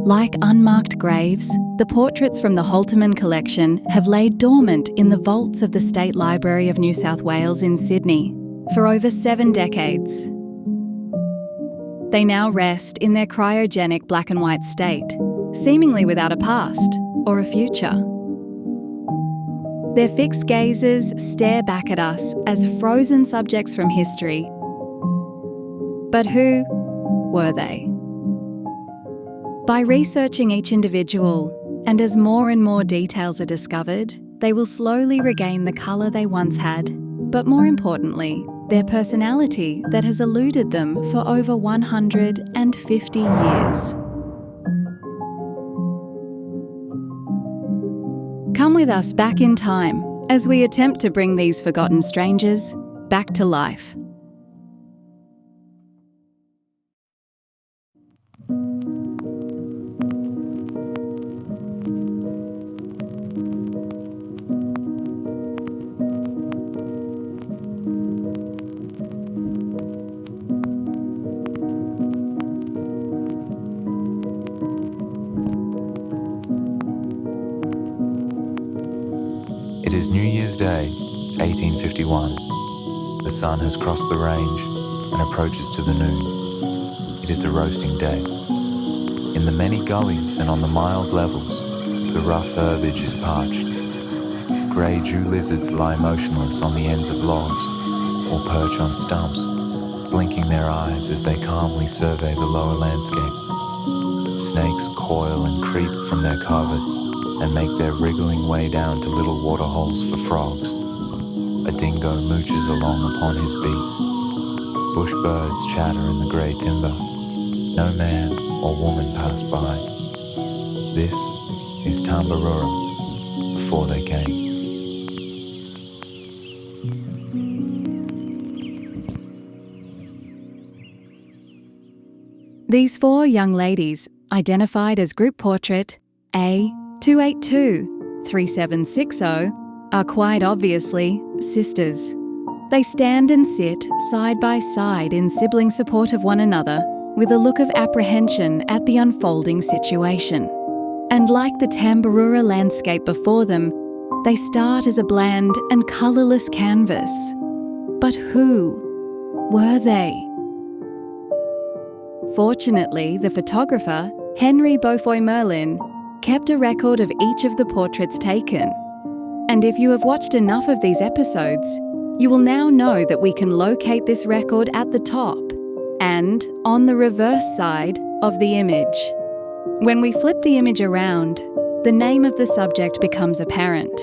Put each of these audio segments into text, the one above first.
Like unmarked graves, the portraits from the HOLTERMANN collection have laid dormant in the vaults of the State Library of New South Wales in Sydney for over 7 decades. They now rest in their cryogenic black and white state, seemingly without a past or a future. Their fixed gazes stare back at us as frozen subjects from history. But who were they? By researching each individual, and as more and more details are discovered, they will slowly regain the colour they once had, but more importantly, their personality that has eluded them for over 150 years. Come with us back in time as we attempt to bring these forgotten strangers back to life. It is New Year's Day, 1851. The sun has crossed the range and approaches to the noon. It is a roasting day. In the many gullies and on the mild levels, the rough herbage is parched. Grey Jew lizards lie motionless on the ends of logs or perch on stumps, blinking their eyes as they calmly survey the lower landscape. Snakes coil and creep from their coverts and make their wriggling way down to little water holes for frogs. A dingo mooches along upon his beat. Bush birds chatter in the grey timber. No man or woman pass by. This is Tambaroora before they came. These 4 young ladies, identified as group portrait a2823760, are quite obviously sisters. They stand and sit side by side in sibling support of one another with a look of apprehension at the unfolding situation. And like the Tambaroora landscape before them, they start as a bland and colourless canvas. But who were they? Fortunately, the photographer, Henry Beaufoy Merlin, kept a record of each of the portraits taken. And if you have watched enough of these episodes, you will now know that we can locate this record at the top and on the reverse side of the image. When we flip the image around, the name of the subject becomes apparent.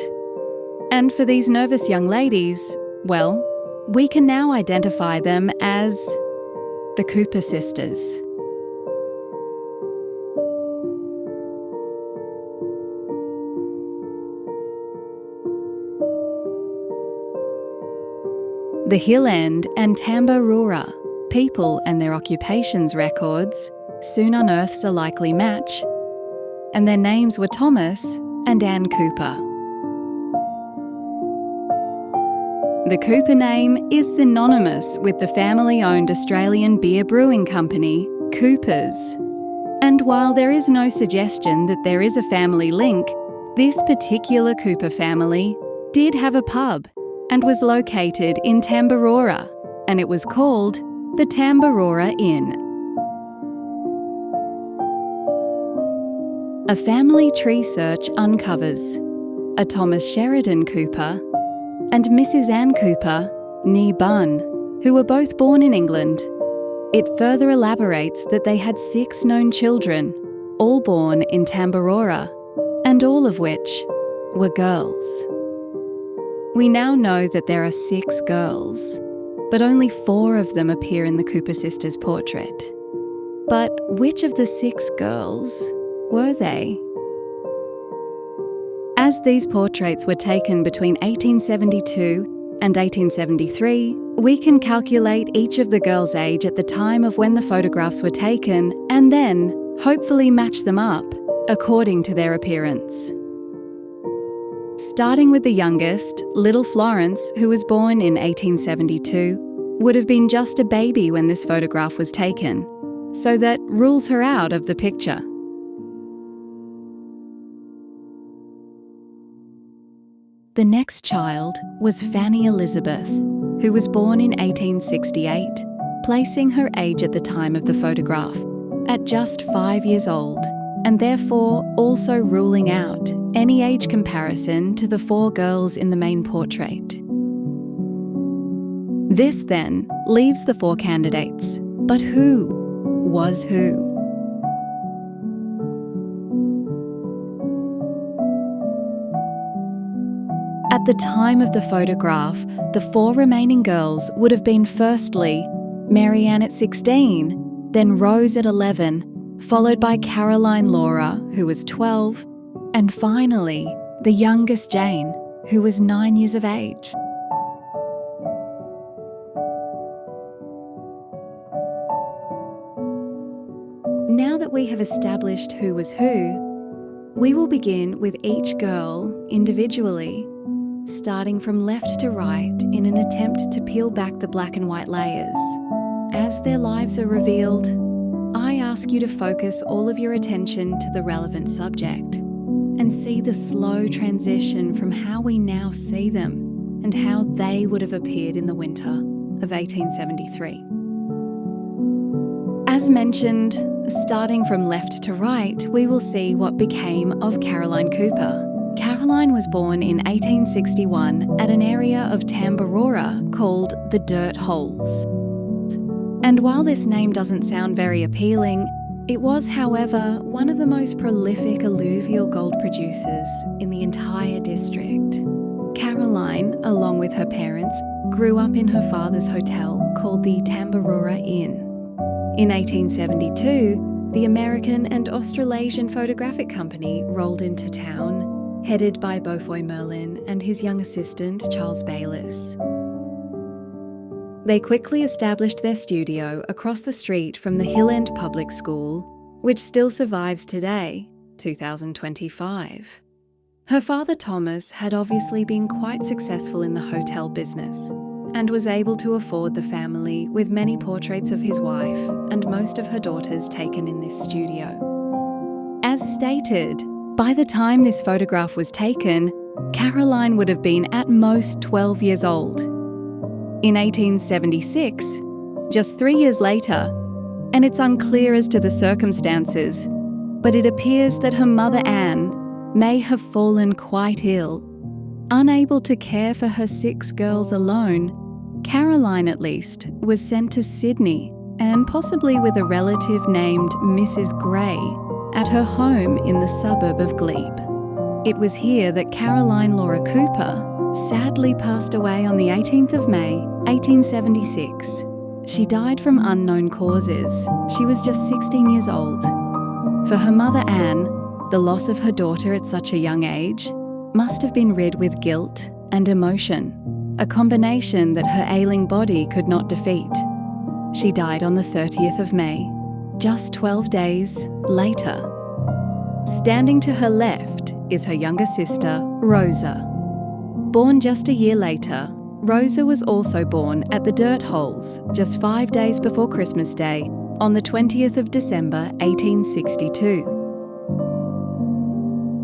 And for these nervous young ladies, well, we can now identify them as the Cooper sisters. The Hill End and Tambaroora people and their occupations records soon unearths a likely match, and their names were Thomas and Anne Cooper. The Cooper name is synonymous with the family-owned Australian beer brewing company, Coopers. And while there is no suggestion that there is a family link, this particular Cooper family did have a pub and was located in Tambaroora, and it was called the Tambaroora Inn. A family tree search uncovers a Thomas Sheridan Cooper and Mrs. Anne Cooper, née Bunn, who were both born in England. It further elaborates that they had 6 known children, all born in Tambaroora, and all of which were girls. We now know that there are 6 girls, but only 4 of them appear in the Cooper sisters' portrait. But which of the 6 girls were they? As these portraits were taken between 1872 and 1873, we can calculate each of the girls' age at the time of when the photographs were taken and then hopefully match them up according to their appearance. Starting with the youngest, little Florence, who was born in 1872, would have been just a baby when this photograph was taken, so that rules her out of the picture. The next child was Fanny Elizabeth, who was born in 1868, placing her age at the time of the photograph at just 5 years old, and therefore also ruling out any age comparison to the 4 girls in the main portrait. This then leaves the 4 candidates. But who was who? At the time of the photograph, the 4 remaining girls would have been firstly Mary Ann at 16, then Rose at 11, followed by Caroline Laura, who was 12, and finally the youngest Jane, who was 9 years of age. Now that we have established who was who, we will begin with each girl individually, starting from left to right in an attempt to peel back the black and white layers. As their lives are revealed, I ask you to focus all of your attention to the relevant subject and see the slow transition from how we now see them and how they would have appeared in the winter of 1873. As mentioned, starting from left to right, we will see what became of Caroline Cooper. Caroline was born in 1861 at an area of Tambaroora called the Dirt Holes. And while this name doesn't sound very appealing, it was, however, one of the most prolific alluvial gold producers in the entire district. Caroline, along with her parents, grew up in her father's hotel called the Tambaroora Inn. In 1872, the American and Australasian Photographic Company rolled into town, headed by Beaufoy Merlin and his young assistant, Charles Bayliss. They quickly established their studio across the street from the Hill End Public School, which still survives today, 2025. Her father, Thomas, had obviously been quite successful in the hotel business and was able to afford the family with many portraits of his wife and most of her daughters taken in this studio. As stated, by the time this photograph was taken, Caroline would have been at most 12 years old. In 1876, just 3 years later, and it's unclear as to the circumstances, but it appears that her mother Anne may have fallen quite ill. Unable to care for her 6 girls alone, Caroline at least was sent to Sydney, and possibly with a relative named Mrs. Gray, at her home in the suburb of Glebe. It was here that Caroline Laura Cooper sadly passed away on the 18th of May, 1876. She died from unknown causes. She was just 16 years old. For her mother Anne, the loss of her daughter at such a young age must have been rid with guilt and emotion, a combination that her ailing body could not defeat. She died on the 30th of May, just 12 days later. Standing to her left is her younger sister, Rosa. Born just a year later, Rosa was also born at the Dirt Holes just 5 days before Christmas Day on the 20th of December 1862.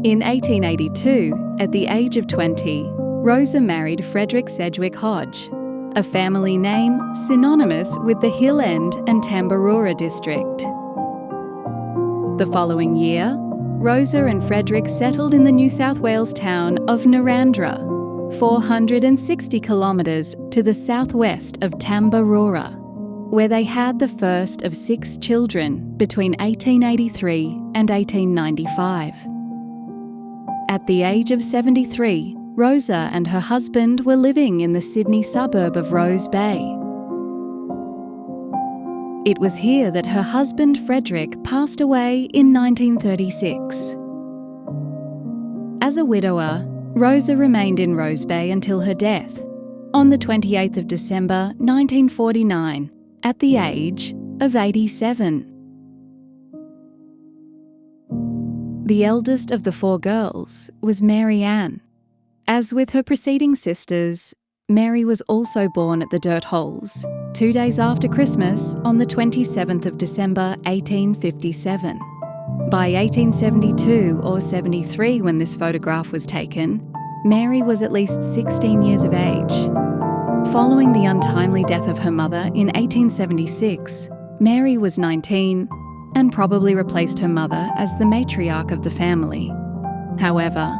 In 1882, at the age of 20, Rosa married Frederick Sedgwick Hodge, a family name synonymous with the Hill End and Tambaroora district. The following year, Rosa and Frederick settled in the New South Wales town of Narrandera, 460 kilometres to the southwest of Tambaroora, where they had the first of 6 children between 1883 and 1895. At the age of 73, Rosa and her husband were living in the Sydney suburb of Rose Bay. It was here that her husband Frederick passed away in 1936. As a widower, Rosa remained in Rose Bay until her death, on the 28th of December 1949, at the age of 87. The eldest of the 4 girls was Mary Ann. As with her preceding sisters, Mary was also born at the Dirt Holes, 2 days after Christmas on the 27th of December 1857. By 1872 or 73, when this photograph was taken, Mary was at least 16 years of age. Following the untimely death of her mother in 1876, Mary was 19 and probably replaced her mother as the matriarch of the family. However,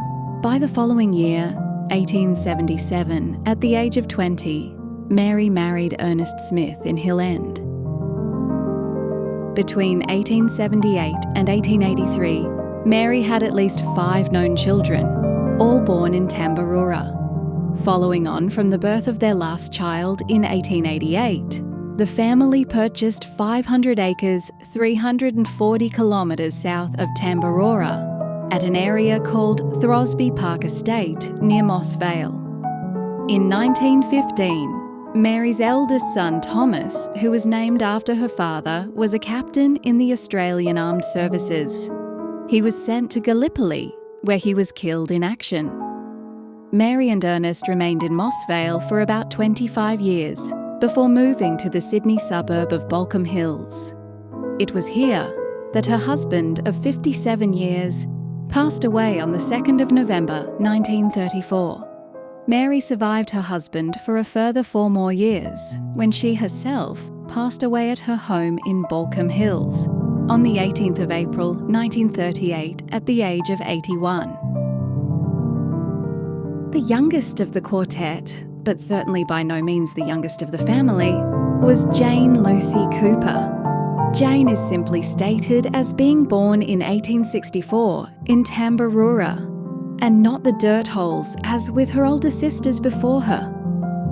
by the following year, 1877, at the age of 20, Mary married Ernest Smith in Hill End. Between 1878 and 1883, Mary had at least 5 known children, all born in Tambaroora. Following on from the birth of their last child in 1888, the family purchased 500 acres 340 kilometres south of Tambaroora at an area called Throsby Park Estate near Moss Vale. In 1915, Mary's eldest son Thomas, who was named after her father, was a captain in the Australian Armed Services. He was sent to Gallipoli, where he was killed in action. Mary and Ernest remained in Moss Vale for about 25 years before moving to the Sydney suburb of Baulkham Hills. It was here that her husband of 57 years passed away on the 2nd of November 1934. Mary survived her husband for a further 4 more years when she herself passed away at her home in Baulkham Hills on the 18th of April 1938 at the age of 81. The youngest of the quartet, but certainly by no means the youngest of the family, was Jane Lucy Cooper. Jane is simply stated as being born in 1864 in Tambaroora, and not the dirt holes as with her older sisters before her.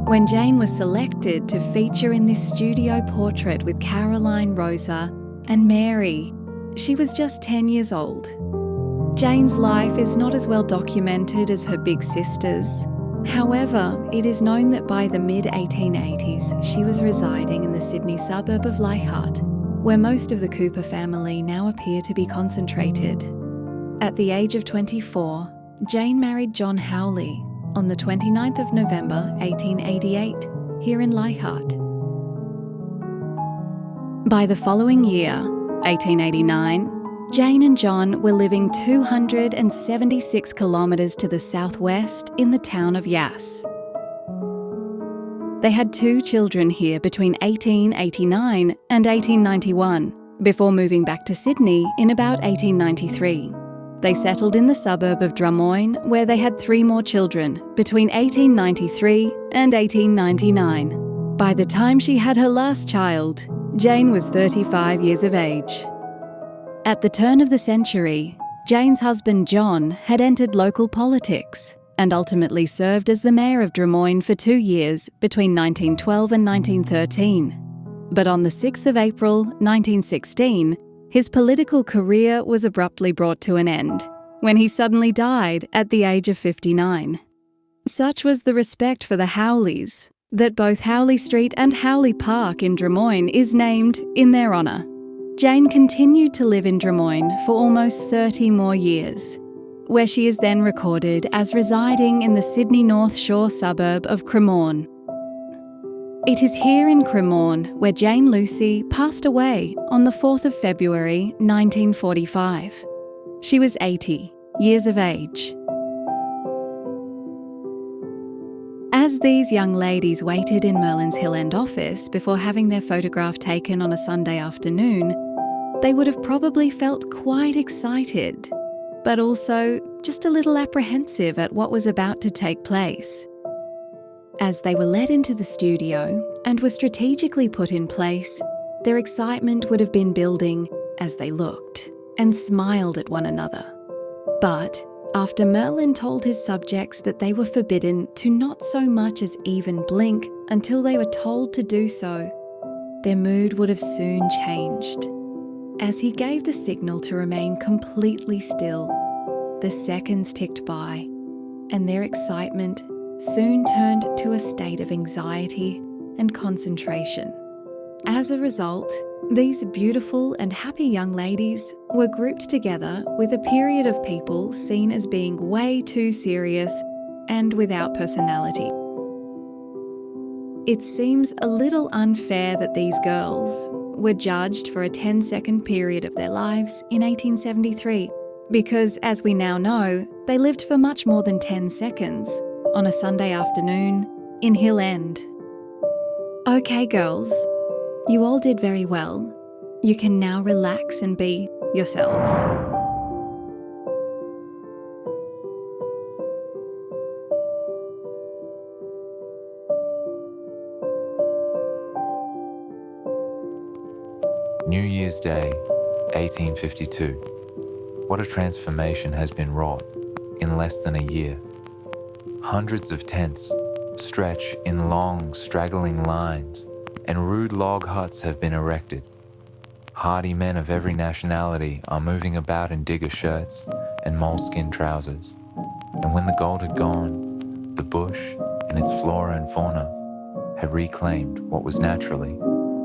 When Jane was selected to feature in this studio portrait with Caroline, Rosa and Mary, she was just 10 years old. Jane's life is not as well documented as her big sisters'. However, it is known that by the mid-1880s she was residing in the Sydney suburb of Leichhardt, where most of the Cooper family now appear to be concentrated. At the age of 24, Jane married John Howley on the 29th of November 1888, here in Leichhardt. By the following year, 1889, Jane and John were living 276 kilometres to the southwest in the town of Yass. They had 2 children here between 1889 and 1891, before moving back to Sydney in about 1893. They settled in the suburb of Drummoyne, where they had 3 more children between 1893 and 1899. By the time she had her last child, Jane was 35 years of age. At the turn of the century, Jane's husband John had entered local politics and ultimately served as the mayor of Drummoyne for 2 years between 1912 and 1913. But on the 6th of April 1916, his political career was abruptly brought to an end when he suddenly died at the age of 59. Such was the respect for the Howleys that both Howley Street and Howley Park in Drummoyne is named in their honour. Jane continued to live in Drummoyne for almost 30 more years, where she is then recorded as residing in the Sydney North Shore suburb of Cremorne. It is here in Cremorne where Jane Lucy passed away on the 4th of February 1945. She was 80 years of age. As these young ladies waited in Merlin's Hill End office before having their photograph taken on a Sunday afternoon, they would have probably felt quite excited, but also just a little apprehensive at what was about to take place. As they were led into the studio and were strategically put in place, their excitement would have been building as they looked and smiled at one another. But after Merlin told his subjects that they were forbidden to not so much as even blink until they were told to do so, their mood would have soon changed. As he gave the signal to remain completely still, the seconds ticked by, and their excitement soon turned to a state of anxiety and concentration. As a result, these beautiful and happy young ladies were grouped together with a period of people seen as being way too serious and without personality. It seems a little unfair that these girls were judged for a 10-second period of their lives in 1873, Because, as we now know, they lived for much more than 10 seconds on a Sunday afternoon in Hill End. Okay, girls, you all did very well. You can now relax and be yourselves. New Year's Day, 1852. What a transformation has been wrought in less than a year. Hundreds of tents stretch in long, straggling lines, and rude log huts have been erected. Hardy men of every nationality are moving about in digger shirts and moleskin trousers. And when the gold had gone, the bush and its flora and fauna had reclaimed what was naturally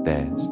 theirs.